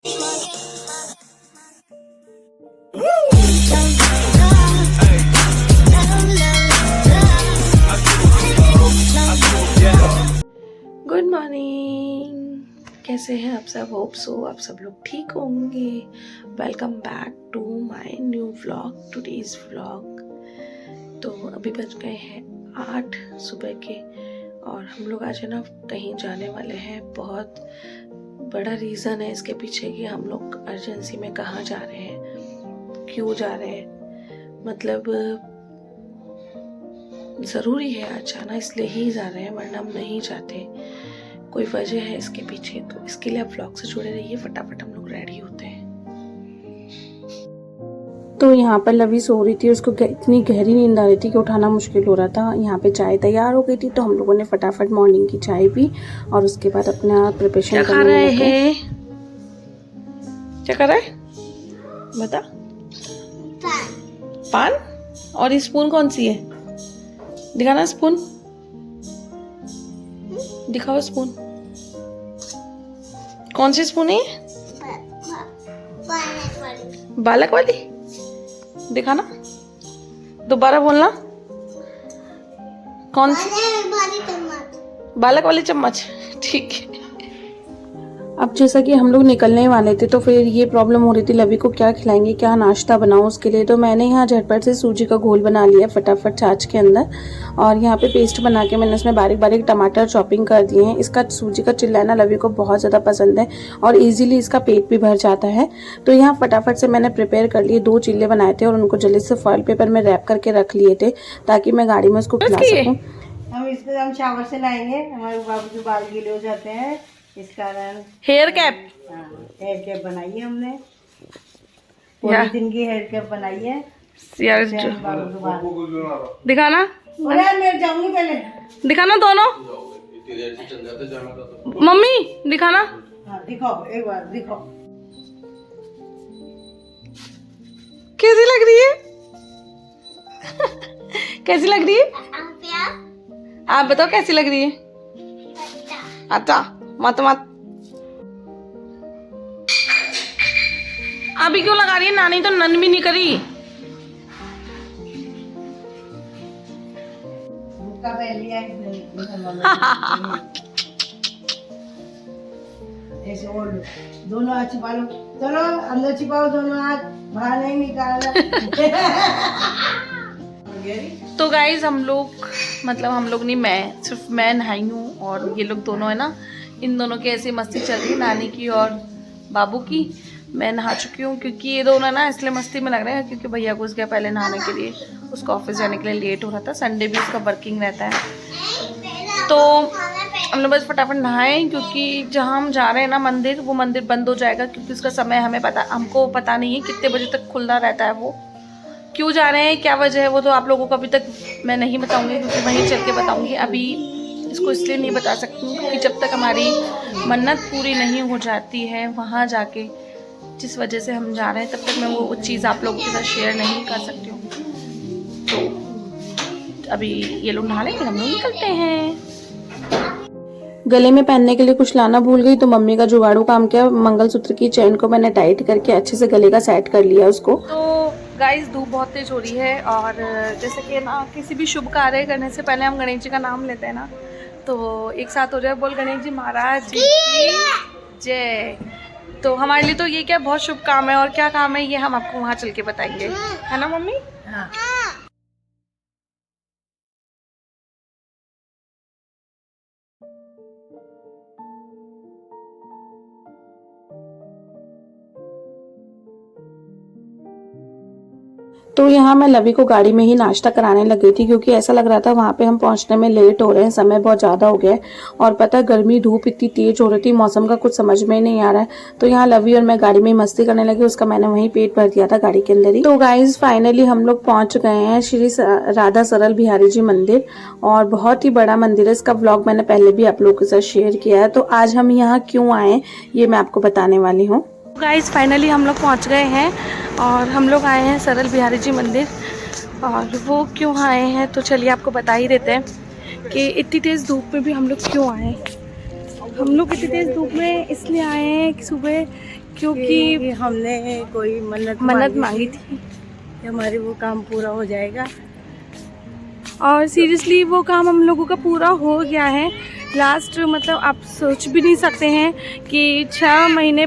Good morning, कैसे हैं आप सब? होप सो आप सब लोग ठीक होंगे। Welcome back to my new vlog, today's vlog. तो अभी बज गए हैं 8 सुबह के और हम लोग आज है ना कहीं जाने वाले हैं। बहुत बड़ा रीज़न है इसके पीछे कि हम लोग अर्जेंसी में कहाँ जा रहे हैं, क्यों जा रहे हैं। मतलब ज़रूरी है आज जाना, इसलिए ही जा रहे हैं, वरना हम नहीं जाते। कोई वजह है इसके पीछे, तो इसके लिए आप व्लॉग से जुड़े रहिए। फटाफट हम लोग रेडी होते हैं। तो यहाँ पर लवी सो रही थी, उसको इतनी गहरी नींद आ रही थी कि उठाना मुश्किल हो रहा था। यहाँ पे चाय तैयार हो गई थी, तो हम लोगों ने फटाफट मॉर्निंग की चाय पी और उसके बाद अपना प्रिपरेशन करने लगे। क्या कर रहे हैं? बता। पान। और ये स्पून कौन सी है? दिखाना स्पून, दिखाओ स्पून। कौन सी स्पून है? बालक वाली। दिखाना, दोबारा बोलना। कौन सी? बालक वाली चम्मच। ठीक है। अब जैसा कि हम लोग निकलने वाले थे, तो फिर ये प्रॉब्लम हो रही थी लवी को क्या खिलाएंगे, क्या नाश्ता बनाऊं उसके लिए। तो मैंने यहाँ झटपट से सूजी का घोल बना लिया फटाफट छाछ के अंदर, और यहाँ पे पेस्ट बना के मैंने उसमें बारीक बारीक टमाटर चॉपिंग कर दिए हैं। इसका सूजी का चिल्ला ना लवी को बहुत ज़्यादा पसंद है और ईजिली इसका पेट भी भर जाता है। तो यहाँ फटाफट से मैंने प्रिपेयर कर लिए। 2 चिल्ले बनाए थे और उनको जल्दी से फॉइल पेपर में रैप करके रख लिए थे ताकि मैं गाड़ी में उसको खिला सकूँ। हम शावर से लाएंगे, हमारे बाबू के बाल गीले हो जाते हैं, इस कारण हेयर कैप। हेयर कैप बनाई है हमने। पूरे दिन की हेयर कैप बनाई है यार बाबू के बाल। दिखाना। मैं जाऊंगी पहले। दिखाना दोनों। मम्मी दिखाना। हाँ दिखाओ, एक बार दिखाओ। कैसी लग रही है? कैसी लग रही है? आप बताओ कैसी लग रही है? अच्छा मत मत। अभी क्यों लगा रही है? नानी तो नन भी नहीं करी। ऐसे और दोनों हाथ छिपा लो। चलो अंदर छिपाओ दोनों हाथ, बाहर नहीं निकालना। तो गाइज हम लोग नहीं, मैं सिर्फ मैं नहाई हूँ और ये लोग दोनों है ना, इन दोनों की ऐसी मस्ती चल रही है, नानी की और बाबू की। मैं नहा चुकी हूँ क्योंकि ये दोनों ना इसलिए मस्ती में लग रहे हैं क्योंकि भैया घुस गया पहले नहाने के लिए। उसको ऑफिस जाने के लिए लेट हो रहा था, संडे भी उसका वर्किंग रहता है। तो हम लोग बस फटाफट नहाए क्योंकि जहाँ हम जा रहे हैं ना मंदिर, वो मंदिर बंद हो जाएगा क्योंकि उसका समय हमको पता नहीं है कितने बजे तक खुला रहता है। वो क्यों जा रहे हैं, क्या वजह है, वो तो आप लोगों को अभी तक मैं नहीं बताऊंगी क्योंकि वहीं चल के बताऊंगी। अभी इसको इसलिए नहीं बता सकती क्योंकि जब तक हमारी मन्नत पूरी नहीं हो जाती है वहाँ जाके, जिस वजह से हम जा रहे हैं, तब तक मैं वो चीज़ आप लोगों के साथ शेयर नहीं कर सकती हूँ। तो अभी ये लोग नहा लें, फिर हम लोग निकलते हैं। गले में पहनने के लिए कुछ लाना भूल गई, तो मम्मी का जुगाड़ू काम किया। मंगलसूत्र की चेन को मैंने टाइट करके अच्छे से गले का सेट कर लिया उसको। तो गाइस धूप बहुत तेज हो रही है और जैसे कि ना किसी भी शुभ कार्य करने से पहले हम गणेश जी का नाम लेते हैं ना, तो एक साथ हो जाए, बोल गणेश जी महाराज जी की जय। तो हमारे लिए तो ये क्या बहुत शुभ काम है, और क्या काम है ये हम आपको वहाँ चल के बताएंगे, है ना मम्मी? हाँ। तो यहाँ मैं लवी को गाड़ी में ही नाश्ता कराने लग गई थी क्योंकि ऐसा लग रहा था वहाँ पे हम पहुँचने में लेट हो रहे हैं, समय बहुत ज़्यादा हो गया है। और पता है गर्मी धूप इतनी तेज हो रही थी, मौसम का कुछ समझ में नहीं आ रहा है। तो यहाँ लवी और मैं गाड़ी में ही मस्ती करने लगी, उसका मैंने वहीं पेट भर दिया था गाड़ी के अंदर ही। तो गाइज फाइनली हम लोग पहुँच गए हैं श्री राधा सरल बिहारी जी मंदिर, और बहुत ही बड़ा मंदिर है। इसका व्लॉग मैंने पहले भी आप लोगों के साथ शेयर किया है। तो आज हम यहाँ क्यों आए ये मैं आपको बताने वाली हूँ। गाइज फाइनली हम लोग पहुँच गए हैं और हम लोग आए हैं सरल बिहारी जी मंदिर। और वो क्यों आए हैं तो चलिए आपको बता ही देते हैं कि इतनी तेज़ धूप में भी हम लोग क्यों आए। हम लोग इतनी तेज़ धूप में इसलिए आए हैं कि सुबह क्योंकि हमने कोई मन्नत मांगी थी कि हमारे वो काम पूरा हो जाएगा। और सीरियसली वो काम हम लोगों का पूरा हो गया है। लास्ट मतलब आप सोच भी नहीं सकते हैं कि 6 महीने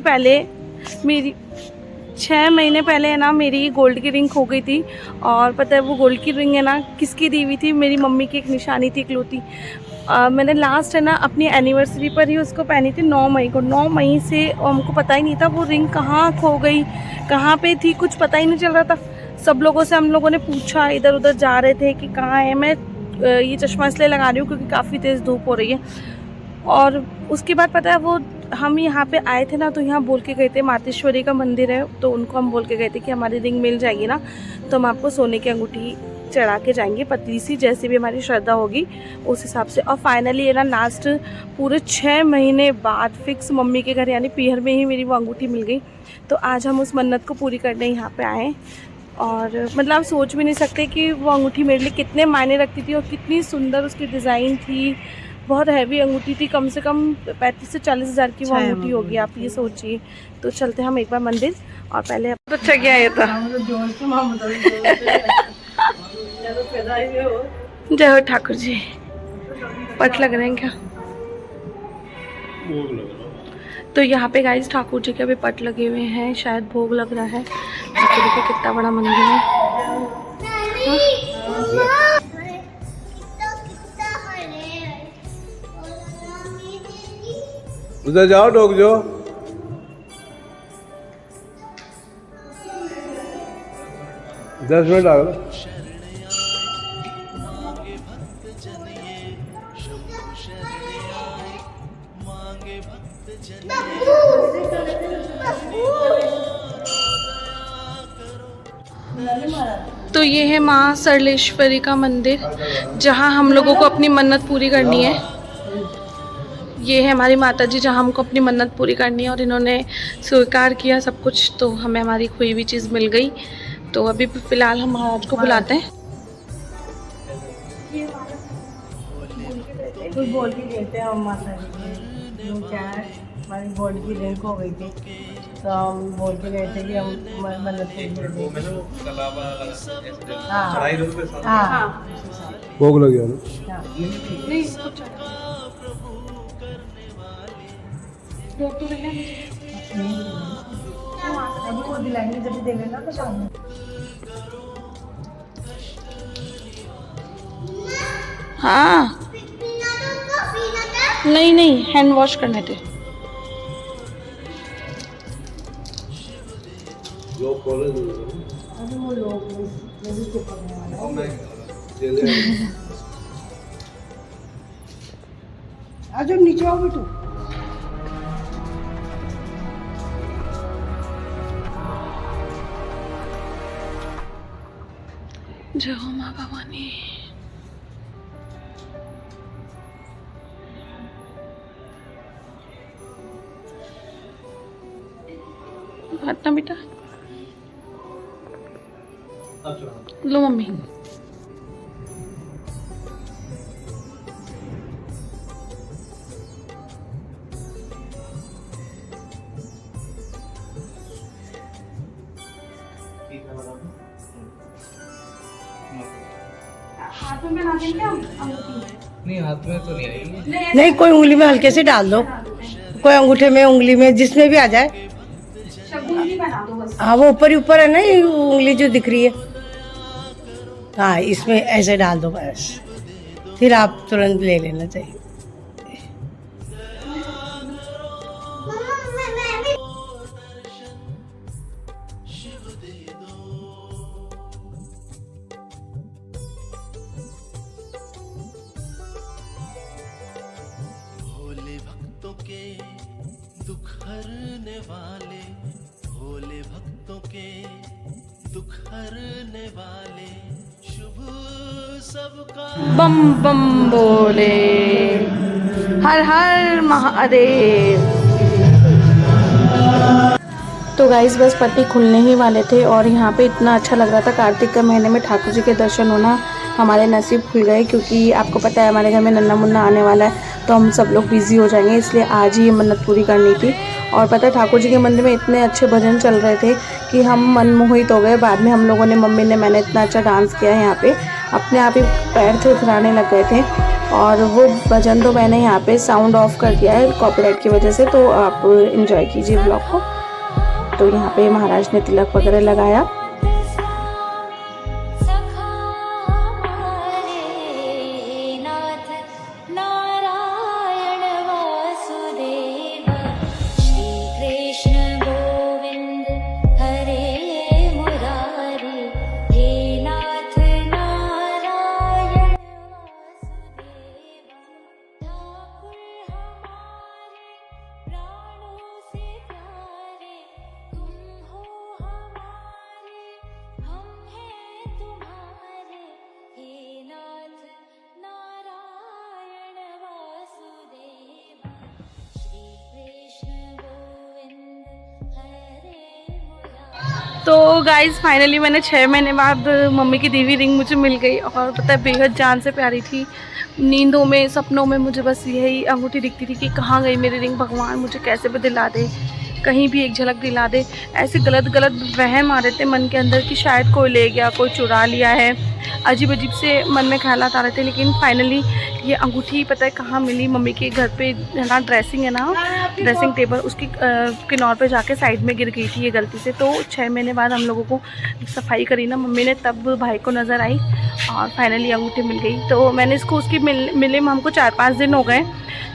पहले है ना मेरी गोल्ड की रिंग खो गई थी। और पता है वो गोल्ड की रिंग है ना किसकी दी हुई थी? मेरी मम्मी की एक निशानी थी इकलौती। मैंने लास्ट है ना अपनी एनिवर्सरी पर ही उसको पहनी थी 9 मई को। 9 मई से हमको पता ही नहीं था वो रिंग कहाँ खो गई, कहाँ पे थी, कुछ पता ही नहीं चल रहा था। सब लोगों से हम लोगों ने पूछा, इधर उधर जा रहे थे कि कहाँ है। मैं ये चश्मा इसलिए लगा रही हूँ क्योंकि काफ़ी तेज़ धूप हो रही है। और उसके बाद पता है वो हम यहाँ पे आए थे ना, तो यहाँ बोल के गए थे, मातेश्वरी का मंदिर है, तो उनको हम बोल के गए थे कि हमारी रिंग मिल जाएगी ना तो हम आपको सोने की अंगूठी चढ़ा के जाएंगे, पतली सी, जैसे भी हमारी श्रद्धा होगी उस हिसाब से। और फाइनली है ना लास्ट पूरे 6 महीने बाद फिक्स मम्मी के घर यानी पीहर में ही मेरी वो अंगूठी मिल गई। तो आज हम उस मन्नत को पूरी करने यहाँ पे आए। और मतलब आप सोच भी नहीं सकते कि वो अंगूठी मेरे लिए कितने मायने रखती थी और कितनी सुंदर उसकी डिज़ाइन थी। बहुत हैवी अंगूठी थी, कम से कम 35 से 40 हज़ार की वो अंगूठी होगी, आप ये सोचिए। तो चलते हम एक बार मंदिर। और पहले अच्छा क्या ये था, जय हो ठाकुर जी। पट लग रहे हैं क्या? तो यहाँ पे गाइस ठाकुर जी के अभी पट लगे हुए हैं, शायद भोग लग रहा है। देखिए कितना बड़ा मंदिर है। उधर जाओ, डोक जाओ। दस मिनट आ गए। तो ये है माँ सरलेश्वरी का मंदिर, जहाँ हम लोगों को अपनी मन्नत पूरी करनी है। ये है हमारी माता जी, जहाँ हमको अपनी मन्नत पूरी करनी है और इन्होंने स्वीकार किया सब कुछ, तो हमें हमारी खोई हुई चीज़ मिल गई। तो अभी फ़िलहाल हम महाराज को बुलाते हैं। कुछ बोल के देते हैं हम माता जी को, क्या है हमारी गोल्ड की रिंग हो गई थी, तो हम बोल के गए थे कि हम मन्नत पूरी भोग लग गया ना। अभी वो दिलाएंगे जब देंगे ना तो शाम में। हाँ नहीं हैंड वॉश करने थे। अभी वो लोग आज नीचे आओ बेटू। जय हो माँ भवानी। हटना बेटा, लो मम्मी। हाथ में बना देंगे हम अंगूठी? नहीं, हाथ में तो नहीं आएगी। नहीं, कोई उंगली में हल्के से डाल दो, कोई अंगूठे में, उंगली में, जिसमें भी आ जाए। शगुनी बना दो बस। हाँ वो ऊपर ही ऊपर है ना, ये उंगली जो दिख रही है, हाँ इसमें ऐसे डाल दो बस, फिर आप तुरंत ले लेना चाहिए। भोले भक्तों के दुख हरने वाले, भोले भक्तों के दुख हरने वाले, शुभ सबका बम बम बोले, हर हर महादेव। तो गाइस बस पट्टी खुलने ही वाले थे और यहाँ पे इतना अच्छा लग रहा था। कार्तिक के महीने में ठाकुर जी के दर्शन होना हमारे नसीब खुल गए, क्योंकि आपको पता है हमारे घर में नन्ना मुन्ना आने वाला है। तो हम सब लोग बिज़ी हो जाएंगे, इसलिए आज ही ये मन्नत पूरी करनी थी। और पता है ठाकुर जी के मंदिर में इतने अच्छे भजन चल रहे थे कि हम मनमोहित हो गए। बाद में हम लोगों ने, मम्मी ने, मैंने इतना अच्छा डांस किया है यहाँ पे, अपने आप ही पैर थरथराने लग गए थे। और वो भजन तो मैंने यहाँ पे साउंड ऑफ कर दिया है कॉपीराइट की वजह से, तो आप एंजॉय कीजिए ब्लॉग को। तो यहाँ पे महाराज ने तिलक वगैरह लगाया। तो गाइज़ फाइनली मैंने 6 महीने बाद मम्मी की दी हुई रिंग मुझे मिल गई। और पता है बेहद जान से प्यारी थी। नींदों में, सपनों में मुझे बस यही अंगूठी दिखती थी कि कहाँ गई मेरी रिंग, भगवान मुझे कैसे भी दिला दे, कहीं भी एक झलक दिला दे। ऐसे गलत गलत वहम आ रहे थे मन के अंदर कि शायद कोई ले गया, कोई चुरा लिया है, अजीब अजीब से मन में ख्यालात आ रहे थे। लेकिन फाइनली ये अंगूठी पता है कहाँ मिली, मम्मी के घर पे है ना, ड्रेसिंग है ना, ड्रेसिंग टेबल, उसकी किनार पे जाके साइड में गिर गई थी ये गलती से। तो 6 महीने बाद हम लोगों को सफाई करी ना मम्मी ने, तब भाई को नज़र आई और फाइनली अंगूठी मिल गई। तो मैंने इसको, उसकी मिले में हमको 4-5 दिन हो गए,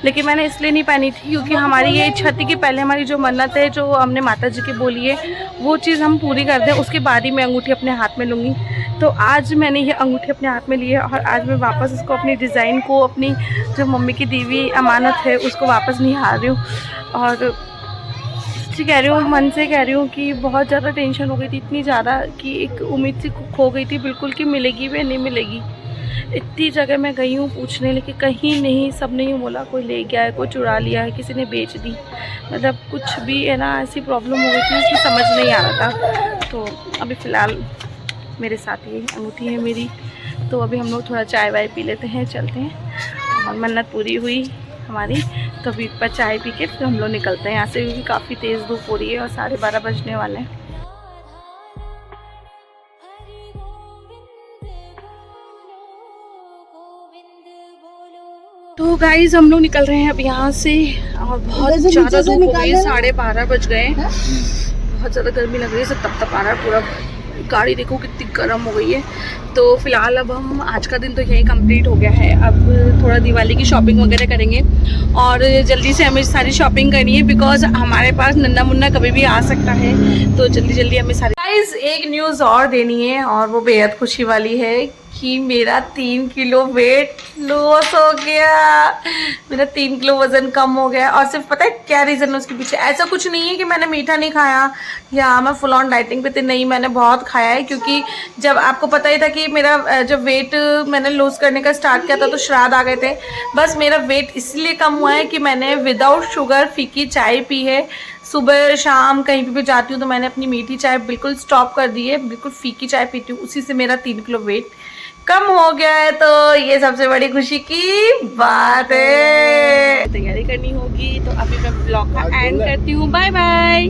लेकिन मैंने इसलिए नहीं पहनी थी क्योंकि हमारी ये इच्छा थी कि पहले हमारी जो मन्नत है, जो हमने माता जी की बोली है, वो चीज़ हम पूरी कर दें, उसके बाद ही मैं अंगूठी अपने हाथ में लूँगी। तो आज मैंने ये अंगूठी अपने हाथ में ली है और आज मैं वापस इसको, अपनी डिज़ाइन को, अपनी जो मम्मी की दी हुई अमानत है उसको वापस निहार रही हूँ। और सच्ची कह रही हूँ, मन से कह रही हूँ कि बहुत ज़्यादा टेंशन हो गई थी, इतनी ज़्यादा कि एक उम्मीद सी खो गई थी बिल्कुल कि मिलेगी भी नहीं मिलेगी। इतनी जगह मैं गई हूँ पूछने, लेकिन कहीं नहीं, सब ने यूँ बोला कोई ले गया है, कोई चुरा लिया है, किसी ने बेच दी, मतलब कुछ भी है ना, ऐसी प्रॉब्लम हो गई थी कि समझ नहीं आ रहा था। तो अभी फ़िलहाल मेरे साथ ये अंगूठी है मेरी। तो अभी हम लोग थोड़ा चाय वाय पी लेते हैं, चलते हैं। और मन्नत पूरी हुई हमारी, तो अभी पर चाय पी के फिर हम लोग निकलते हैं यहाँ से, क्योंकि काफ़ी तेज़ धूप हो रही है और 12:30 बजने वाले हैं। तो गाइज हम लोग निकल रहे हैं अब यहाँ से, और बहुत ज़्यादा धूप हो गई है, 12:30 बज गए, बहुत ज़्यादा गर्मी लग रही है, सब तप आ रहा है पूरा, गाड़ी देखो कितनी गर्म हो गई है। तो फिलहाल अब हम, आज का दिन तो यही कंप्लीट हो गया है। अब थोड़ा दिवाली की शॉपिंग वगैरह करेंगे और जल्दी से हमें सारी शॉपिंग करनी है, बिकॉज हमारे पास नन्ना मुन्ना कभी भी आ सकता है, तो जल्दी जल्दी हमें सारी। गाइस एक न्यूज़ और देनी है, और वो बेहद खुशी वाली है कि मेरा 3 किलो वेट लॉस हो गया, मेरा 3 किलो वज़न कम हो गया। और सिर्फ पता है क्या रीज़न है उसके पीछे? ऐसा कुछ नहीं है कि मैंने मीठा नहीं खाया या मैं फुल ऑन डाइटिंग पे थी, नहीं, मैंने बहुत खाया है। क्योंकि जब आपको पता ही था कि मेरा जब वेट मैंने लूज़ करने का स्टार्ट किया था तो श्राद्ध आ गए थे। बस मेरा वेट इसलिए कम हुआ है कि मैंने विदाउट शुगर फीकी चाय पी है। सुबह शाम कहीं भी जाती हूँ तो मैंने अपनी मीठी चाय बिल्कुल स्टॉप कर दी है, बिल्कुल फीकी चाय पीती हूँ, उसी से मेरा 3 किलो वेट कम हो गया है। तो ये सबसे बड़ी खुशी की बात है। तैयारी करनी होगी, तो अभी मैं ब्लॉग का एंड करती हूँ। Bye bye.